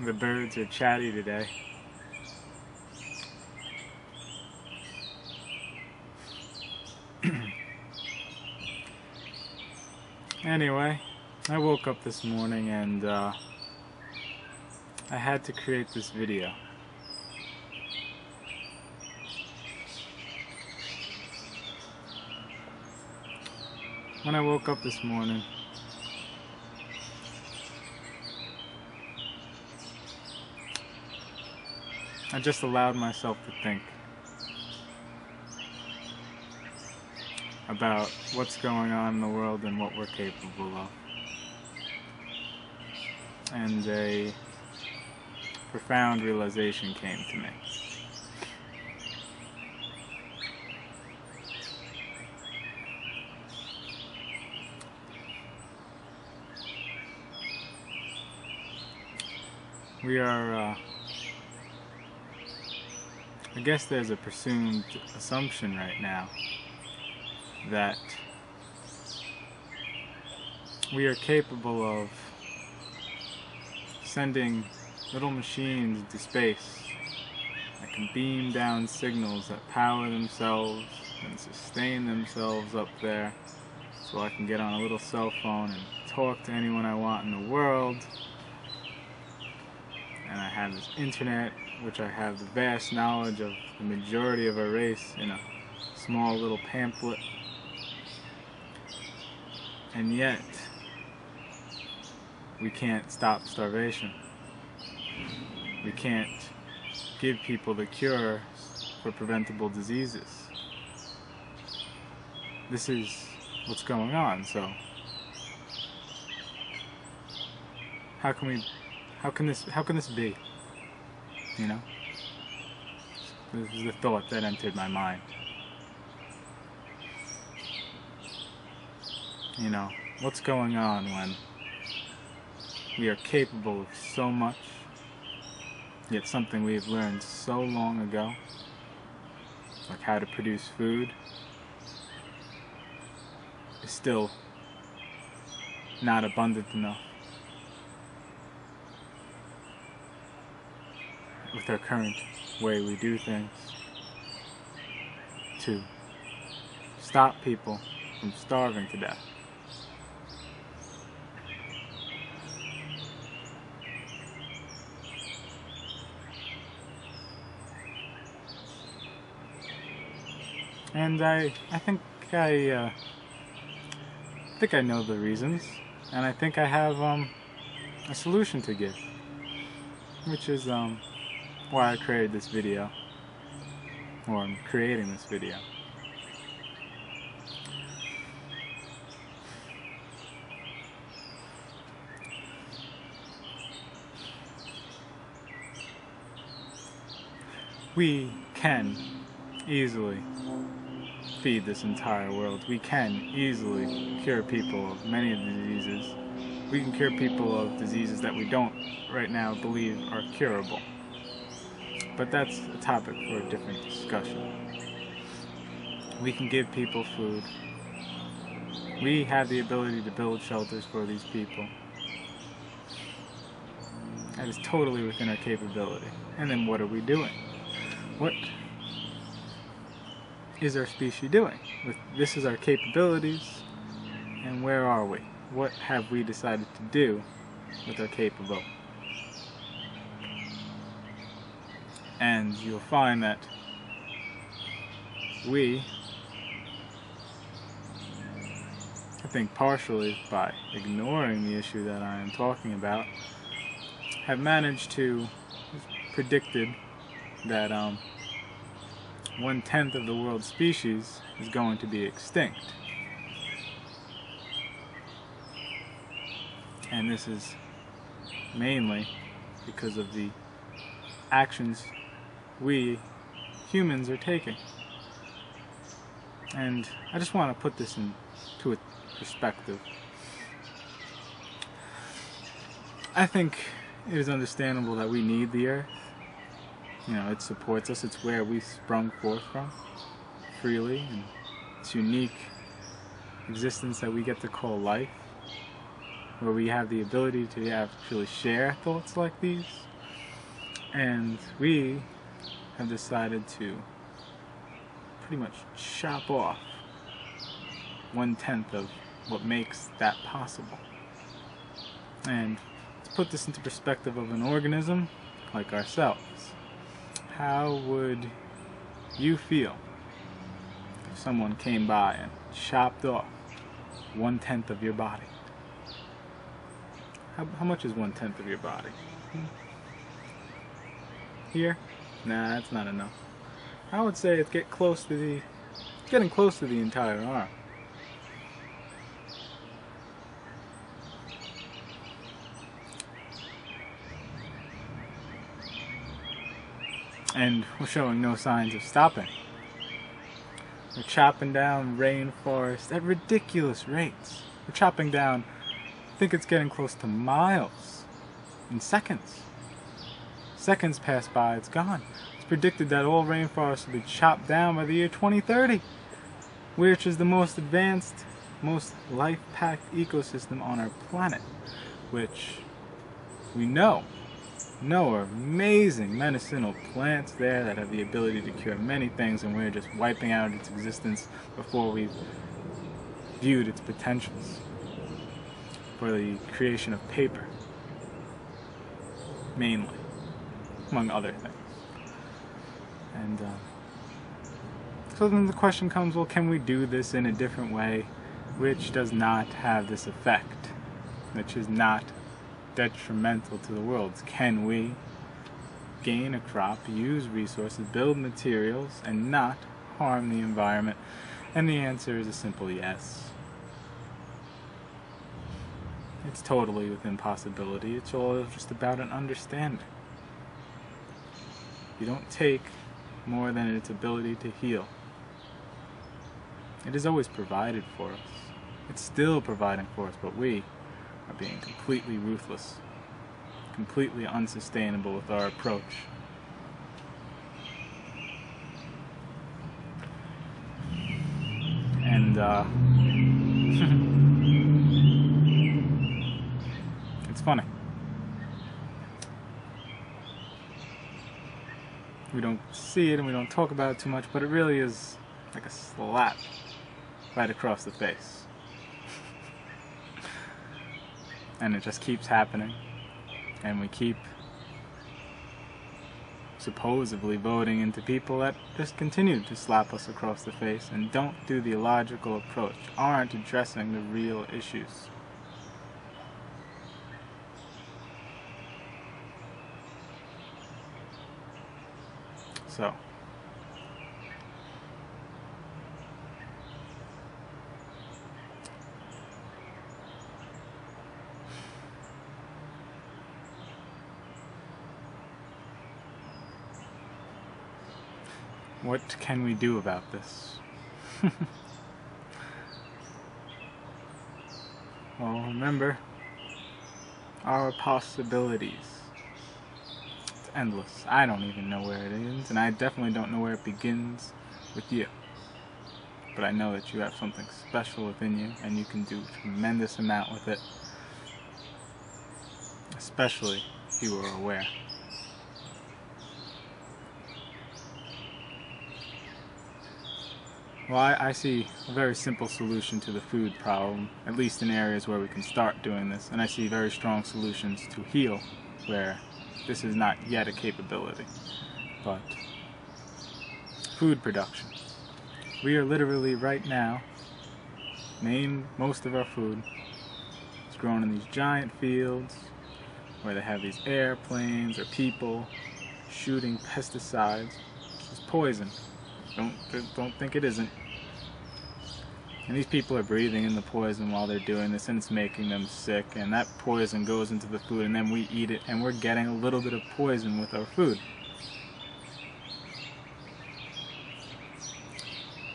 The birds are chatty today. Anyway, I woke up this morning and I had to create this video. When I woke up this morning, I just allowed myself to think about what's going on in the world and what we're capable of. And a profound realization came to me. We are, I guess there's a presumed assumption right now that we are capable of sending little machines into space that can beam down signals that power themselves and sustain themselves up there, so I can get on a little cell phone and talk to anyone I want in the world. And I have this internet, which I have the vast knowledge of the majority of a race in a small little pamphlet. And yet, we can't stop starvation. We can't give people the cure for preventable diseases. This is what's going on, so how can this be? You know? This was the thought that entered my mind. You know, what's going on when we are capable of so much, yet something we've learned so long ago, like how to produce food, is still not abundant enough with our current way we do things to stop people from starving to death. And I think I know the reasons, and I think I have a solution to give, which is why I created this video, or I'm creating this video. We can easily feed this entire world. We can easily cure people of many of the diseases. We can cure people of diseases that we don't right now believe are curable. But that's a topic for a different discussion. We can give people food. We have the ability to build shelters for these people. That is totally within our capability. And then what are we doing? What is our species doing? This is our capabilities, and where are we? What have we decided to do with our capability? And you'll find that we, I think partially by ignoring the issue that I am talking about, have managed to predicted that 1/10 of the world's species is going to be extinct. And this is mainly because of the actions we humans are taking. And I just want to put this into a perspective. I think it is understandable that we need the earth. You know, it supports us. It's where we sprung forth from freely, and it's unique existence that we get to call life, where we have the ability to actually share thoughts like these And we have decided to pretty much chop off 1/10 of what makes that possible. And to put this into perspective of an organism like ourselves, how would you feel if someone came by and chopped off 1/10 of your body? How much is 1/10 of your body? Here? Nah, that's not enough. I would say it's getting close to the entire arm. And we're showing no signs of stopping. We're chopping down rainforests at ridiculous rates. We're chopping down, I think it's getting close to miles in seconds. Seconds pass by, it's gone. It's predicted that all rainforests will be chopped down by the year 2030, which is the most advanced, most life-packed ecosystem on our planet, which we know are amazing medicinal plants there that have the ability to cure many things, and we're just wiping out its existence before we've viewed its potentials for the creation of paper, mainly, among other things. And so then the question comes, well, can we do this in a different way which does not have this effect, which is not detrimental to the world? Can we gain a crop, use resources, build materials, and not harm the environment? And the answer is a simple yes. It's totally within possibility. It's all just about an understanding. You don't take more than its ability to heal. It is always provided for us. It's still providing for us, but we are being completely ruthless, completely unsustainable with our approach. And it's funny. We don't see it and we don't talk about it too much, but it really is like a slap right across the face. And it just keeps happening, and we keep supposedly voting into people that just continue to slap us across the face and don't do the illogical approach, aren't addressing the real issues. So, what can we do about this? Well, remember, our possibilities. It's endless. I don't even know where it ends, and I definitely don't know where it begins with you. But I know that you have something special within you, and you can do a tremendous amount with it. Especially if you are aware. Well, I see a very simple solution to the food problem, at least in areas where we can start doing this, and I see very strong solutions to heal where this is not yet a capability. But food production. We are literally right now, most of our food is grown in these giant fields where they have these airplanes or people shooting pesticides, which is poison. Don't think it isn't. And these people are breathing in the poison while they're doing this, and it's making them sick, and that poison goes into the food, and then we eat it, and we're getting a little bit of poison with our food.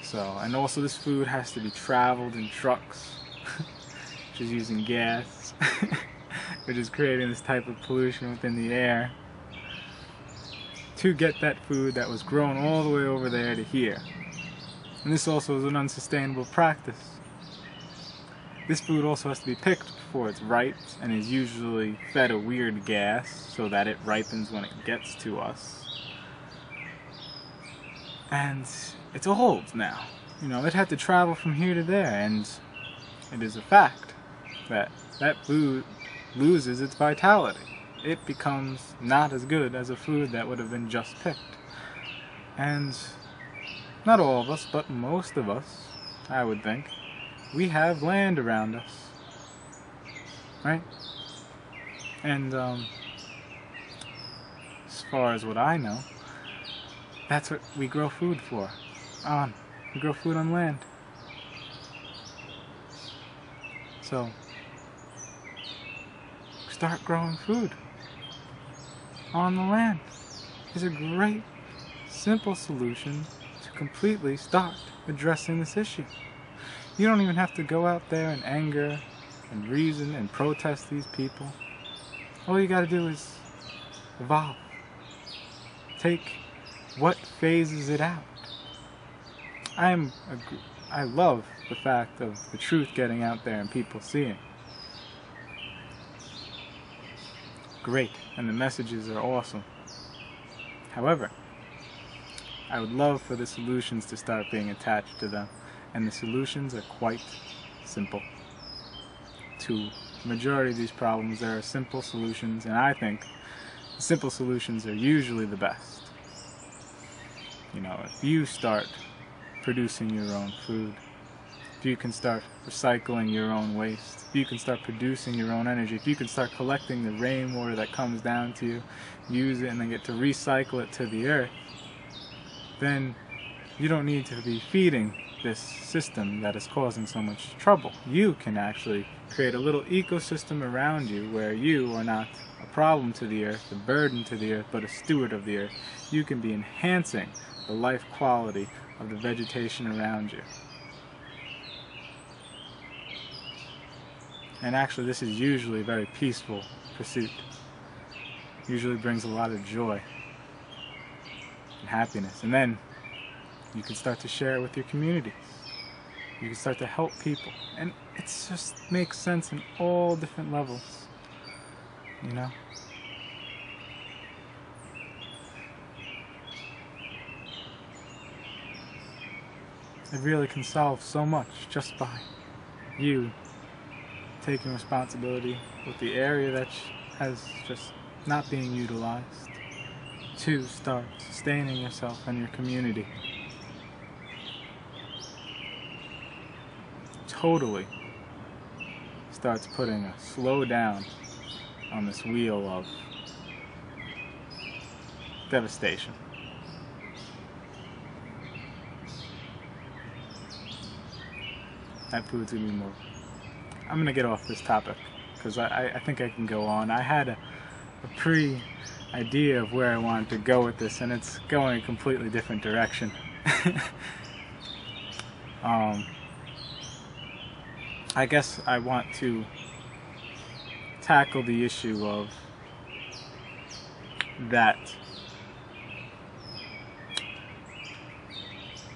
So, and also this food has to be traveled in trucks, which is using gas, which is creating this type of pollution within the air, to get that food that was grown all the way over there to here. And this also is an unsustainable practice. This food also has to be picked before it's ripe and is usually fed a weird gas so that it ripens when it gets to us. And it's old now. You know, it had to travel from here to there, and it is a fact that that food loses its vitality. It becomes not as good as a food that would have been just picked. And not all of us, but most of us, I would think, we have land around us, right? And as far as what I know, that's what we grow food for. We grow food on land. So start growing food on the land. It's a great, simple solution to completely start addressing this issue. You don't even have to go out there in anger and reason and protest these people. All you gotta do is evolve. Take what phases it out. I love the fact of the truth getting out there and people seeing. Great, and the messages are awesome. However, I would love for the solutions to start being attached to them, and the solutions are quite simple. To the majority of these problems, there are simple solutions, and I think the simple solutions are usually the best. You know, if you start producing your own food, if you can start recycling your own waste, if you can start producing your own energy, if you can start collecting the rainwater that comes down to you, use it, and then get to recycle it to the earth, then you don't need to be feeding this system that is causing so much trouble. You can actually create a little ecosystem around you where you are not a problem to the earth, a burden to the earth, but a steward of the earth. You can be enhancing the life quality of the vegetation around you. And actually, this is usually a very peaceful pursuit. Usually brings a lot of joy and happiness. And then you can start to share it with your communities. You can start to help people. And it just makes sense in all different levels. You know? It really can solve so much just by you taking responsibility with the area that has just not being utilized to start sustaining yourself and your community. Totally starts putting a slow down on this wheel of devastation. That food's gonna be more. I'm gonna get off this topic because I think I can go on. I had a pre-idea of where I wanted to go with this, and it's going a completely different direction. I guess I want to tackle the issue of that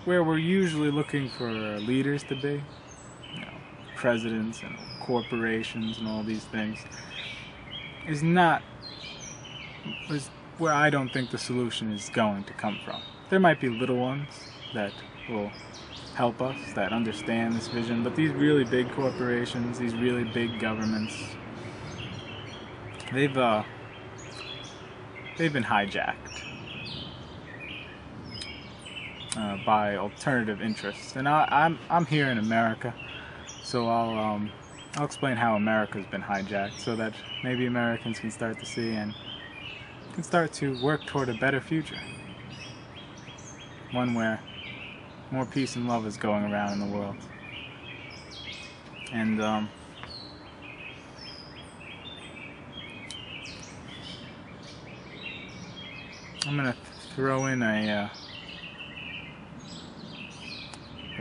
where we're usually looking for leaders to be, you know, presidents and corporations and all these things, is where I don't think the solution is going to come from. There might be little ones that will help us, that understand this vision, but these really big corporations, these really big governments, they've been hijacked by alternative interests. And I'm here in America, so I'll explain how America's been hijacked, so that maybe Americans can start to see and can start to work toward a better future, one where more peace and love is going around in the world. And I'm gonna throw in a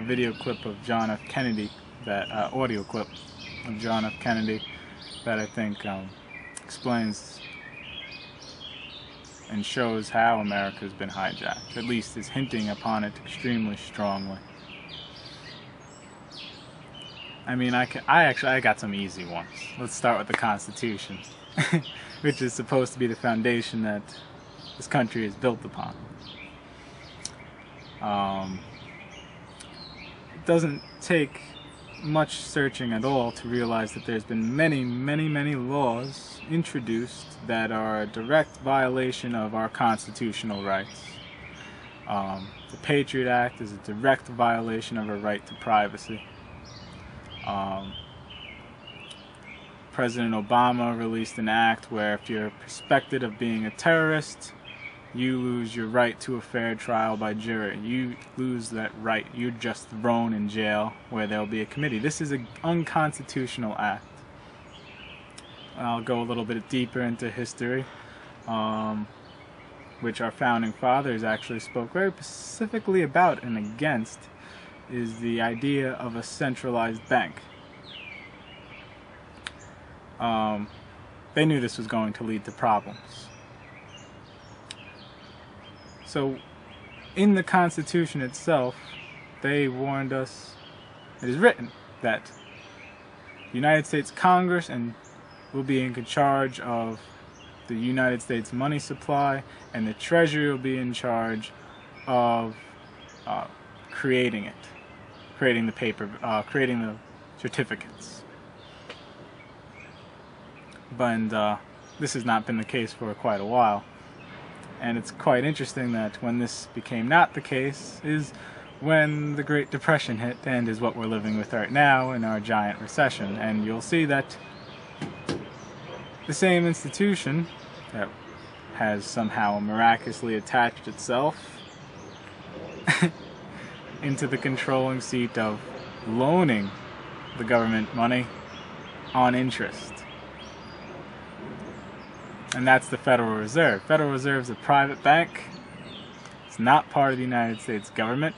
video clip of John F. Kennedy, that audio clip of John F. Kennedy, that I think explains and shows how America's been hijacked, at least is hinting upon it extremely strongly. I mean, I got some easy ones. Let's start with the Constitution, which is supposed to be the foundation that this country is built upon. It doesn't take much searching at all to realize that there's been many laws introduced that are a direct violation of our constitutional rights. The Patriot Act is a direct violation of our right to privacy. President Obama released an act where if you're suspected of being a terrorist, you lose your right to a fair trial by jury. You lose that right. You're just thrown in jail where there'll be a committee. This is an unconstitutional act. I'll go a little bit deeper into history, which our founding fathers actually spoke very specifically about and against, is the idea of a centralized bank. They knew this was going to lead to problems. So, in the Constitution itself, they warned us, it is written, that the United States Congress will be in charge of the United States money supply, and the Treasury will be in charge of creating it, creating the paper, creating the certificates. But this has not been the case for quite a while. And it's quite interesting that when this became not the case is when the Great Depression hit, and is what we're living with right now in our giant recession. And you'll see that the same institution that has somehow miraculously attached itself into the controlling seat of loaning the government money on interest. And that's the Federal Reserve. Federal Reserve is a private bank. It's not part of the United States government.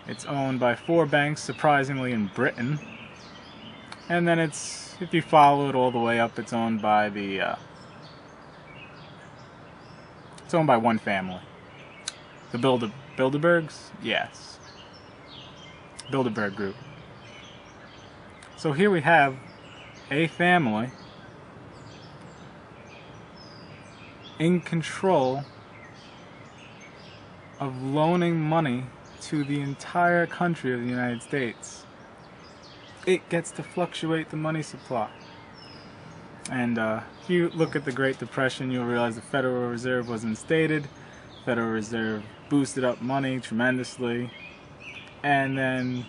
It's owned by 4 banks, surprisingly, in Britain. And then it's, if you follow it all the way up, it's owned by it's owned by one family. The Bilderbergs? Yes. Bilderberg Group. So here we have a family in control of loaning money to the entire country of the United States. It gets to fluctuate the money supply. And if you look at the Great Depression, you'll realize the Federal Reserve was instated. The Federal Reserve boosted up money tremendously and then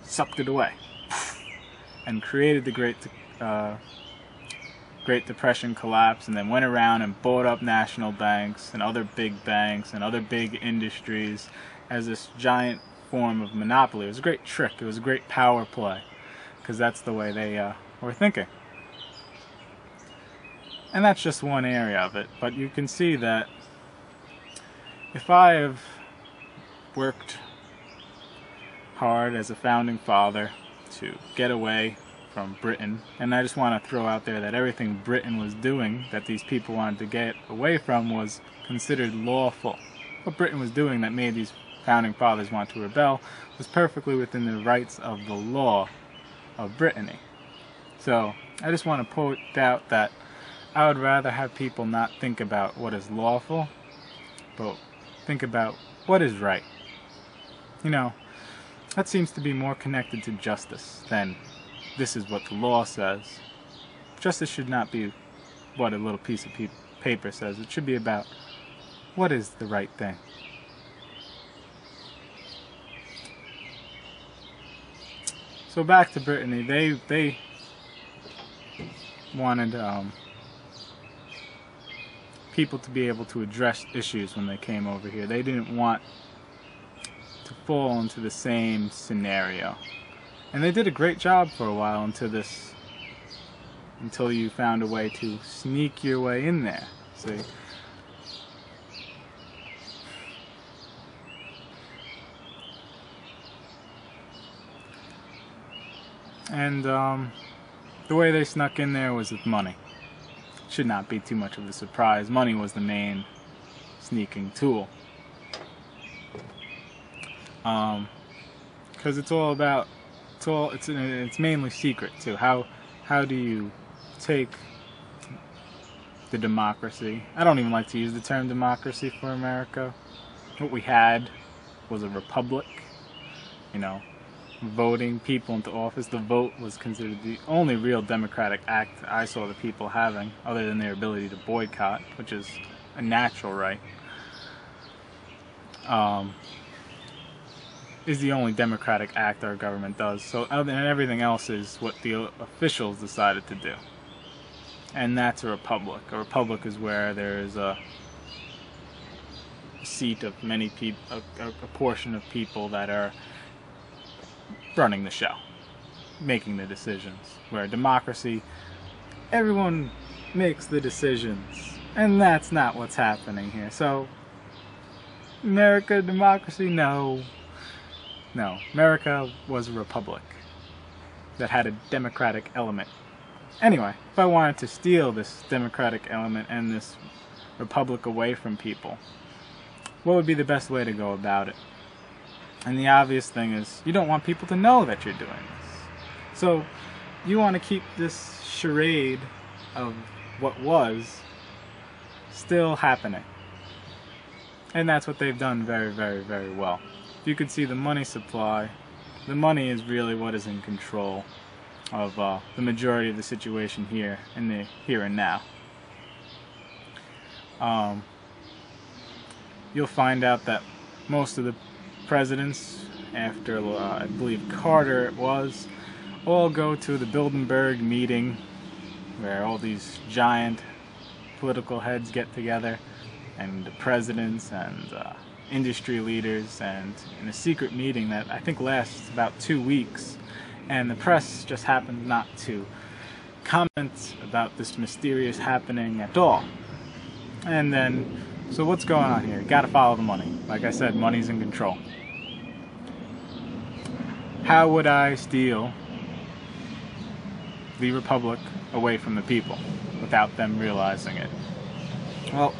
sucked it away and created the Great Depression collapse, and then went around and bought up national banks and other big banks and other big industries as this giant form of monopoly. It was a great trick. It was a great power play, because that's the way they were thinking. And that's just one area of it. But you can see that if I have worked hard as a founding father to get away from Britain, and I just want to throw out there that everything Britain was doing that these people wanted to get away from was considered lawful. What Britain was doing that made these founding fathers want to rebel was perfectly within the rights of the law of Brittany. So I just want to point out that I would rather have people not think about what is lawful, but think about what is right. You know, that seems to be more connected to justice than this is what the law says. Justice should not be what a little piece of paper says. It should be about what is the right thing. So back to Brittany, they wanted people to be able to address issues when they came over here. They didn't want to fall into the same scenario. And they did a great job for a while until you found a way to sneak your way in there. See? And the way they snuck in there was with money. Should not be too much of a surprise. Money was the main sneaking tool. Because it's all about it's mainly secret too. How do you take the democracy? I don't even like to use the term democracy for America. What we had was a republic, you know, voting people into office. The vote was considered the only real democratic act I saw the people having, other than their ability to boycott, which is a natural right. Is the only democratic act our government does. So, and everything else is what the officials decided to do. And that's a republic. A republic is where there's a seat of many people, a portion of people that are running the show, making the decisions. Where democracy, everyone makes the decisions, and that's not what's happening here. So, America, democracy, no. America was a republic that had a democratic element. Anyway, if I wanted to steal this democratic element and this republic away from people, what would be the best way to go about it? And the obvious thing is, you don't want people to know that you're doing this. So, you want to keep this charade of what was still happening. And that's what they've done very, very, very well. If you could see the money supply, the money is really what is in control of the majority of the situation here in the here and now. You'll find out that most of the presidents, after I believe Carter it was, all go to the Bilderberg meeting where all these giant political heads get together, and the presidents and industry leaders, and in a secret meeting that I think lasts about 2 weeks, and the press just happens not to comment about this mysterious happening at all. And then, so what's going on here? You gotta follow the money. Like I said, money's in control. How would I steal the republic away from the people without them realizing it? Well,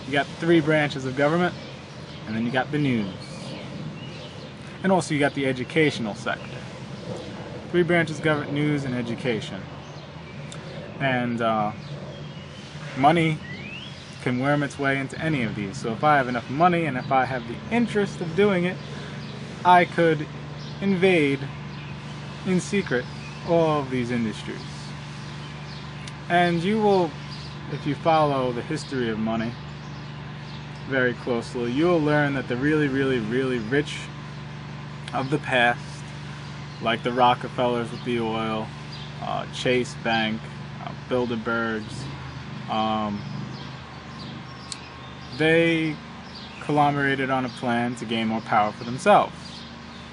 you got 3 branches of government, and then you got the news. And also you got the educational sector. 3 branches of government: news and education. And money can worm its way into any of these. So if I have enough money and if I have the interest of doing it, I could invade in secret all of these industries. And you will, if you follow the history of money very closely, you'll learn that the really, really, really rich of the past, like the Rockefellers with the oil, Chase Bank, Bilderbergs, they collaborated on a plan to gain more power for themselves.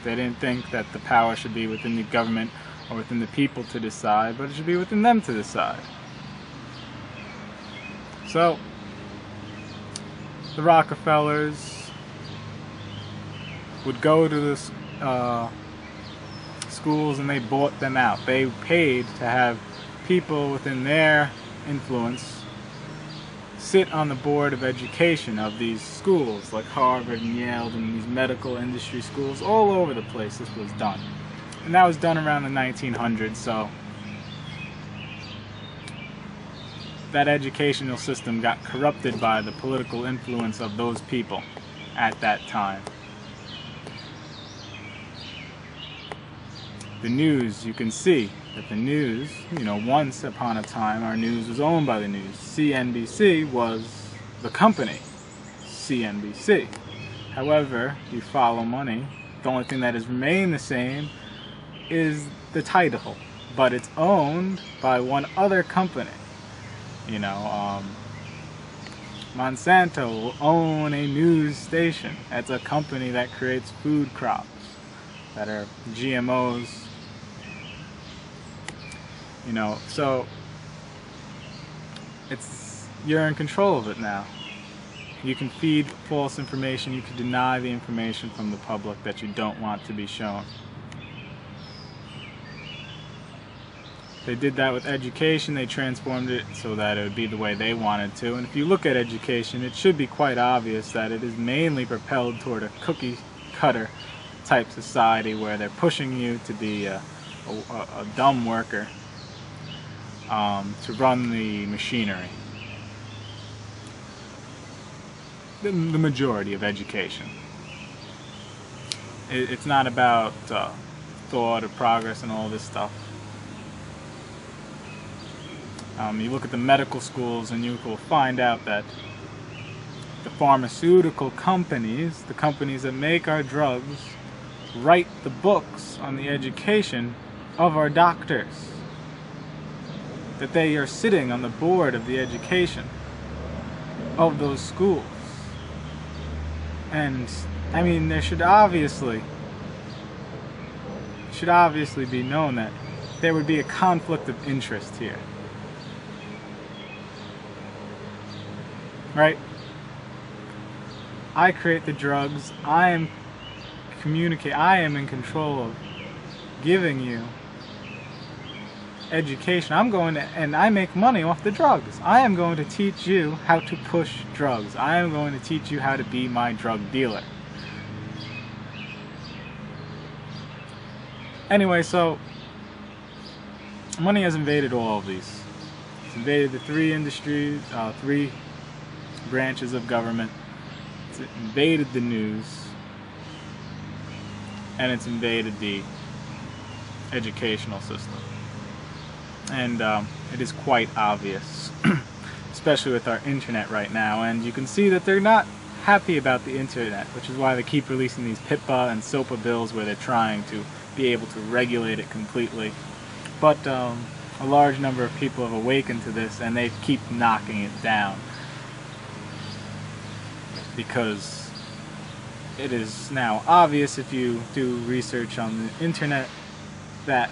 They didn't think that the power should be within the government or within the people to decide, but it should be within them to decide. So, the Rockefellers would go to the schools and they bought them out. They paid to have people within their influence sit on the board of education of these schools, like Harvard and Yale and these medical industry schools. All over the place this was done. And that was done around the 1900s, so that educational system got corrupted by the political influence of those people at that time. The news, you can see that the news, once upon a time our news was owned by the news. CNBC was the company, CNBC. However, you follow money, the only thing that has remained the same is the title, but it's owned by one other company. Monsanto will own a news station. That's a company that creates food crops that are GMOs. So you're in control of it now. You can feed false information, you can deny the information from the public that you don't want to be shown. They did that with education. They transformed it so that it would be the way they wanted to. And if you look at education, it should be quite obvious that it is mainly propelled toward a cookie cutter type society where they're pushing you to be a a dumb worker to run the machinery. The majority of education. It's not about thought or progress and all this stuff. You look at the medical schools and you will find out that the pharmaceutical companies, the companies that make our drugs, write the books on the education of our doctors. That they are sitting on the board of the education of those schools. And I mean, there should obviously be known that there would be a conflict of interest here. Right? I create the drugs, I am in control of giving you education. And I make money off the drugs. I am going to teach you how to push drugs. I am going to teach you how to be my drug dealer. Anyway, so money has invaded all of these. It's invaded the three industries, three branches of government. It's invaded the news, and it's invaded the educational system. And it is quite obvious, especially with our internet right now. And you can see that they're not happy about the internet, which is why they keep releasing these PIPA and SOPA bills where they're trying to be able to regulate it completely. But a large number of people have awakened to this, and they keep knocking it down. Because it is now obvious, if you do research on the internet, that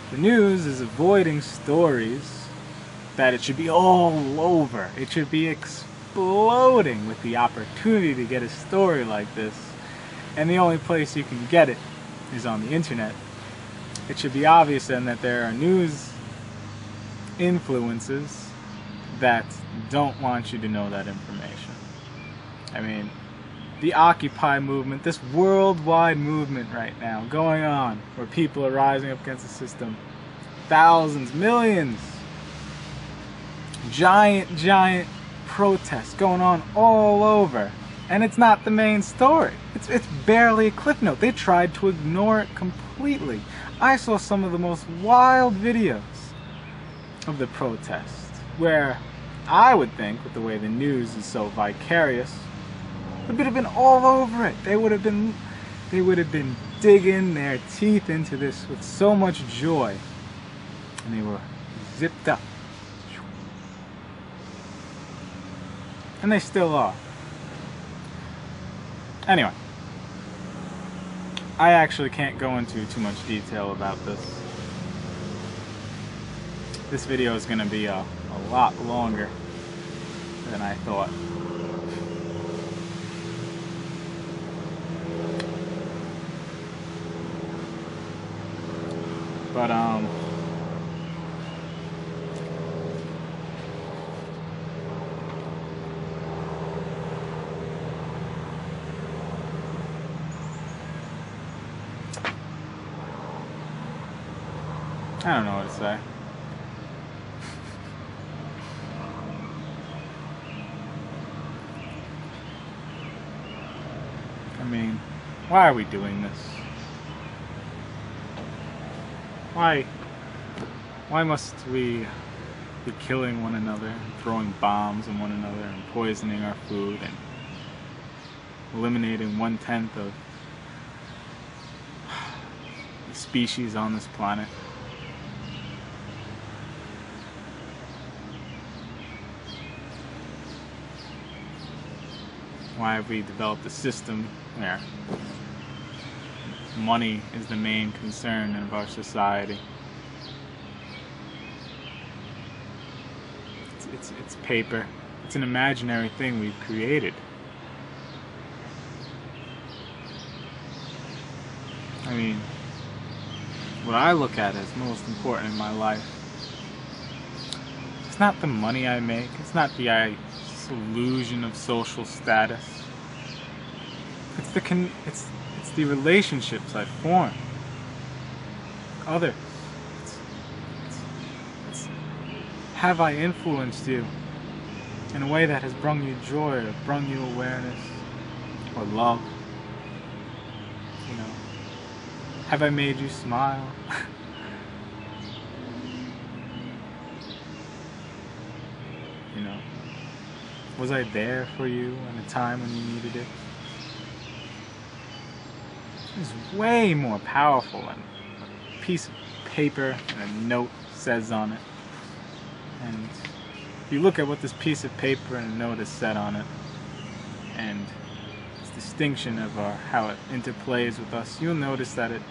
the news is avoiding stories that it should be all over. It should be exploding with the opportunity to get a story like this. And the only place you can get it is on the internet. It should be obvious then that there are news influences that don't want you to know that information. I mean, the Occupy movement, this worldwide movement right now going on, where people are rising up against the system, thousands, millions, giant protests going on all over, and it's not the main story. It's barely a cliff note. They tried to ignore it completely. I saw some of the most wild videos of the protest, where I would think, with the way the news is so vicarious, it would have been all over it. They would have been digging their teeth into this with so much joy, and they were zipped up, and they still are. Anyway, I actually can't go into too much detail about this. This video is going to be a lot longer than I thought. But I don't know what to say. I mean, why are we doing this? Why must we be killing one another, and throwing bombs on one another, and poisoning our food, and eliminating 1/10 of the species on this planet? Why have we developed a system where money is the main concern of our society? It's paper. It's an imaginary thing we've created. I mean, what I look at as most important in my life, it's not the money I make, it's not the illusion of social status. It's the relationships I form. others? Have I influenced you in a way that has brought you joy, or brought you awareness, or love? You know, have I made you smile? You know, was I there for you in a time when you needed it? It's way more powerful than a piece of paper and a note says on it. And if you look at what this piece of paper and a note has said on it, and its distinction of how it interplays with us, you'll notice that it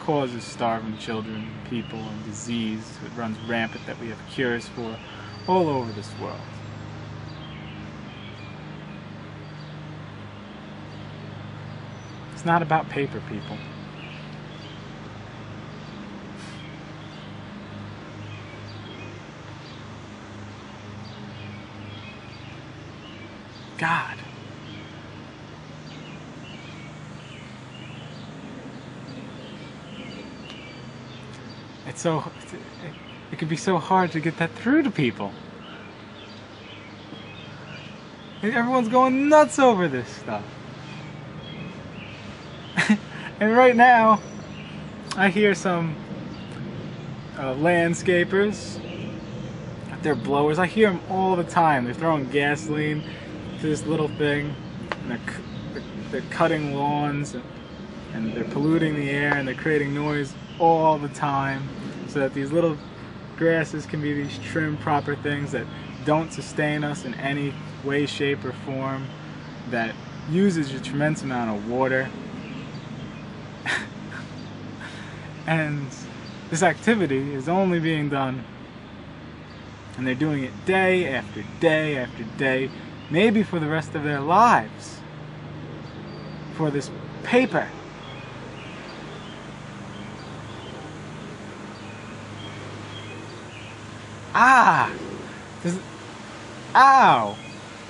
causes starving children, people, and disease. It runs rampant, that we have cures for all over this world. It's not about paper, people. God. It can be so hard to get that through to people. Everyone's going nuts over this stuff. And right now, I hear some landscapers, they're blowers, I hear them all the time. They're throwing gasoline to this little thing, and they're cutting lawns, and they're polluting the air, and they're creating noise all the time, so that these little grasses can be these trim, proper things that don't sustain us in any way, shape, or form, that uses a tremendous amount of water. And this activity is only being done, and they're doing it day after day after day, maybe for the rest of their lives, for this paper. Ow!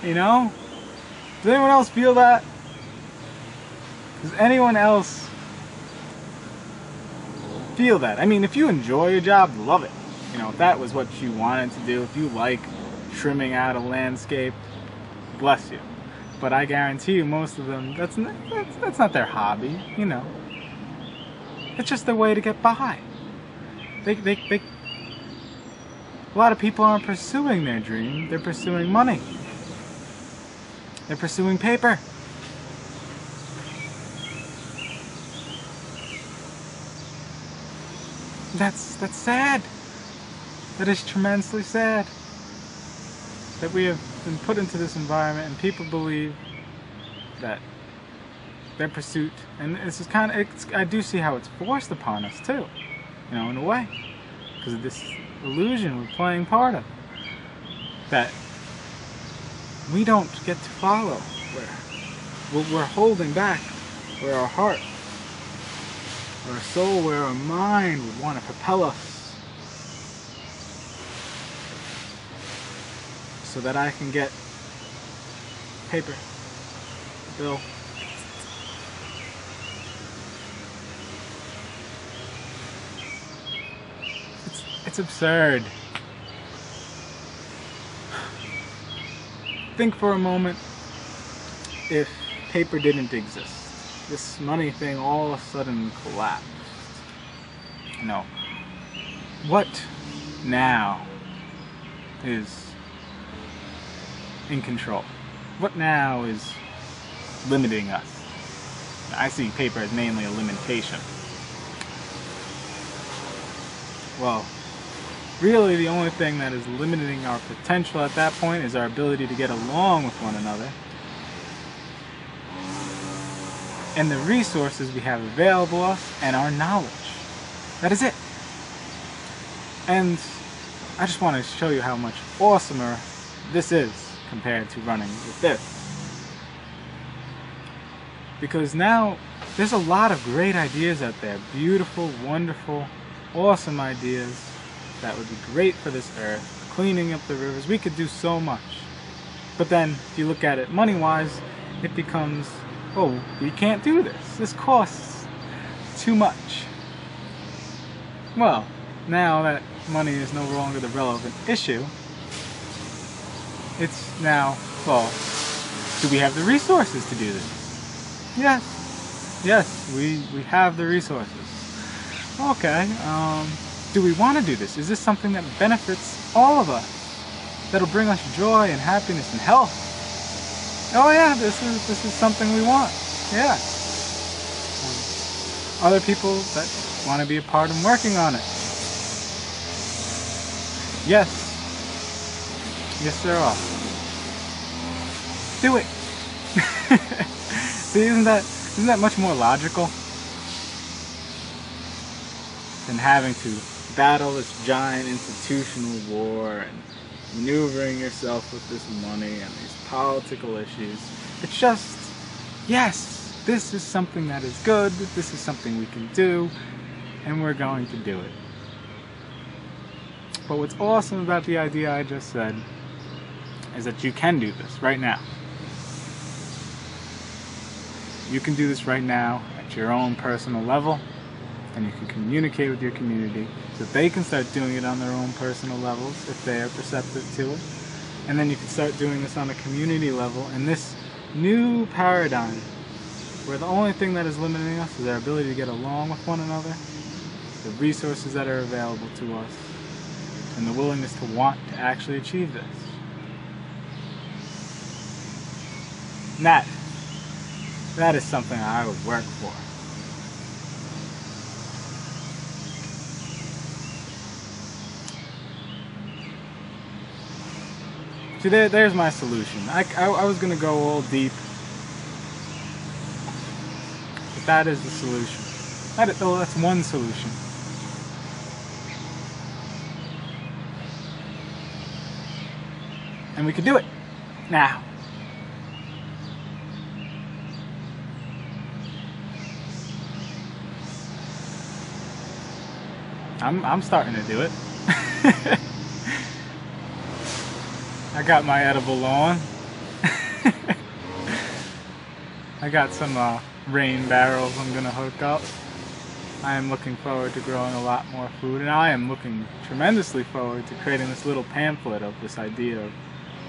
You know? Does anyone else feel that? Does anyone else feel that? I mean, if you enjoy your job, love it. You know, if that was what you wanted to do, if you like trimming out a landscape, bless you. But I guarantee you, most of them, that's not their hobby, you know. It's just their way to get by. A lot of people aren't pursuing their dream, they're pursuing money. They're pursuing paper. That's sad. That is tremendously sad. That we have been put into this environment and people believe that their pursuit, and this is I do see how it's forced upon us too, you know, in a way, because of this illusion we're playing part of, that we don't get to follow where we're holding back, where our heart, where our soul, where our mind would want to propel us, so that I can get paper, bill. It's absurd. Think for a moment, if paper didn't exist, this money thing all of a sudden collapsed. You know, what now is in control? What now is limiting us? I see paper as mainly a limitation. Well, really the only thing that is limiting our potential at that point is our ability to get along with one another and the resources we have available to us and our knowledge. That is it. And I just want to show you how much awesomer this is compared to running with this. Because now there's a lot of great ideas out there, beautiful, wonderful, awesome ideas that would be great for this earth, cleaning up the rivers. We could do so much. But then, if you look at it money-wise, it becomes, oh, we can't do this. This costs too much. Well, now that money is no longer the relevant issue, it's now, well, do we have the resources to do this? Yes, we have the resources. Okay, do we want to do this? Is this something that benefits all of us? That'll bring us joy and happiness and health? Oh yeah, this is something we want. Yeah. Other people that want to be a part of working on it? Yes. Yes, there are. Do it. See, isn't that much more logical than having to battle this giant institutional war and maneuvering yourself with this money and these political issues? It's just, yes, this is something that is good, this is something we can do, and we're going to do it. But what's awesome about the idea I just said is that you can do this right now. You can do this right now at your own personal level, and you can communicate with your community so that they can start doing it on their own personal levels if they are perceptive to it. And then you can start doing this on a community level in this new paradigm where the only thing that is limiting us is our ability to get along with one another, the resources that are available to us, and the willingness to want to actually achieve this. And that is something I would work for. See, there's my solution. I was going to go all deep, but that is the solution. That's one solution. And we can do it now. I'm starting to do it. I got my edible on. I got some rain barrels I'm gonna hook up. I am looking forward to growing a lot more food, and I am looking tremendously forward to creating this little pamphlet of this idea of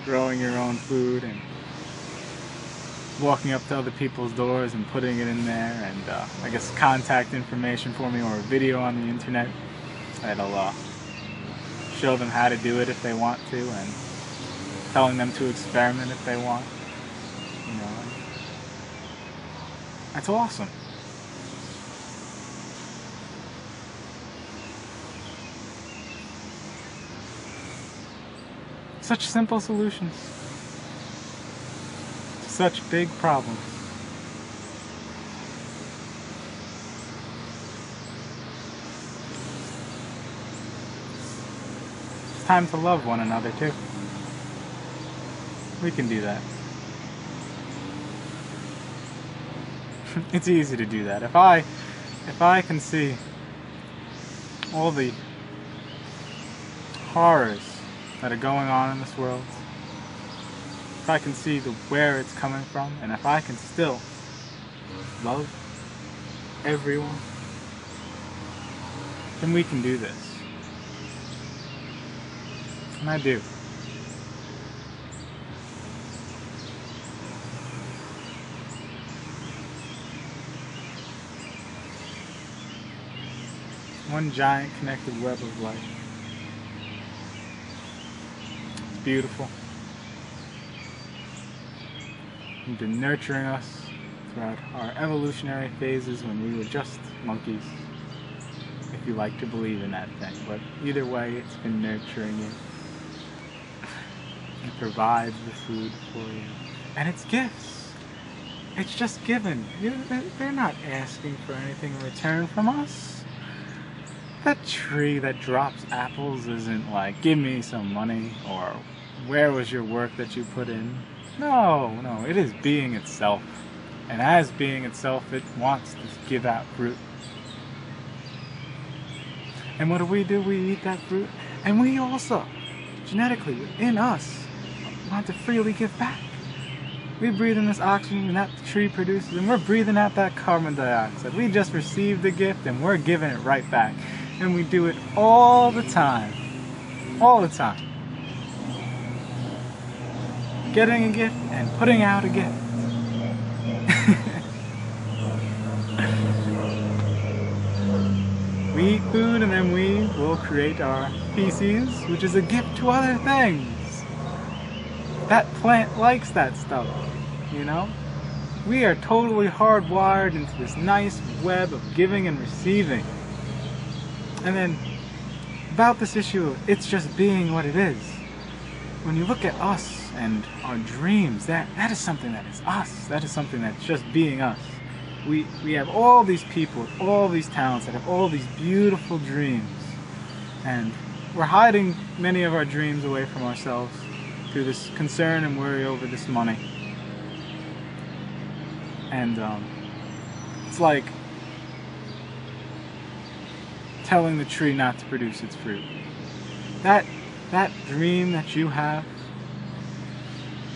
growing your own food and walking up to other people's doors and putting it in there, and I guess contact information for me or a video on the internet that'll show them how to do it if they want to, and telling them to experiment if they want. You know, that's awesome. Such simple solutions. Such big problems. It's time to love one another too. We can do that. It's easy to do that. If I can see all the horrors that are going on in this world, if I can see where it's coming from, and if I can still love everyone, then we can do this. And I do. One giant connected web of life. It's beautiful. You've been nurturing us throughout our evolutionary phases when we were just monkeys, if you like to believe in that thing. But either way, it's been nurturing you. It provides the food for you. And it's gifts. It's just given. They're not asking for anything in return from us. That tree that drops apples isn't like, give me some money, or where was your work that you put in? No, it is being itself. And as being itself, it wants to give out fruit. And what do? We eat that fruit. And we also, genetically, within us, want to freely give back. We breathe in this oxygen that the tree produces, and we're breathing out that carbon dioxide. We just received the gift, and we're giving it right back. And we do it all the time. All the time. Getting a gift and putting out a gift. We eat food and then we will create our feces, which is a gift to other things. That plant likes that stuff, you know? We are totally hardwired into this nice web of giving and receiving. And then, about this issue of it's just being what it is, when you look at us and our dreams, that is something that is us. That is something that's just being us. We have all these people with all these talents that have all these beautiful dreams. And we're hiding many of our dreams away from ourselves through this concern and worry over this money. And it's like telling the tree not to produce its fruit. That dream that you have,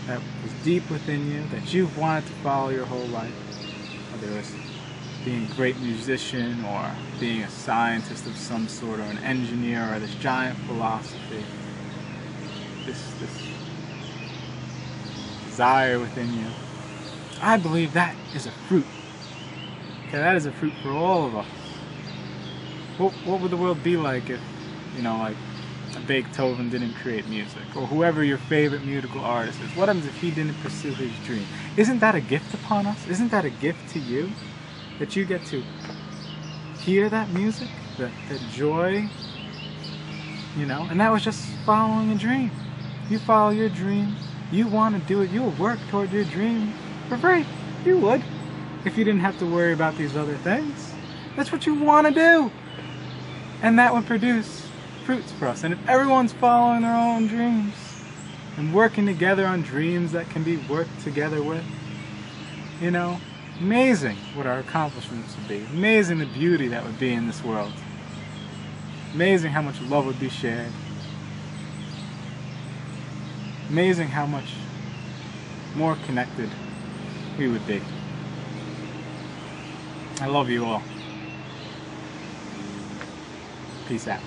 that was deep within you, that you've wanted to follow your whole life, whether it's being a great musician or being a scientist of some sort or an engineer or this giant philosophy, this desire within you, I believe that is a fruit. Okay, that is a fruit for all of us. What would the world be like if, you know, like Beethoven didn't create music, or whoever your favorite musical artist is? What happens if he didn't pursue his dream? Isn't that a gift upon us? Isn't that a gift to you? That you get to hear that music, that joy, you know? And that was just following a dream. You follow your dream, you want to do it, you'll work toward your dream for free. You would, if you didn't have to worry about these other things. That's what you want to do. And that would produce fruits for us. And if everyone's following their own dreams and working together on dreams that can be worked together with, you know, amazing what our accomplishments would be. Amazing the beauty that would be in this world. Amazing how much love would be shared. Amazing how much more connected we would be. I love you all. Peace out.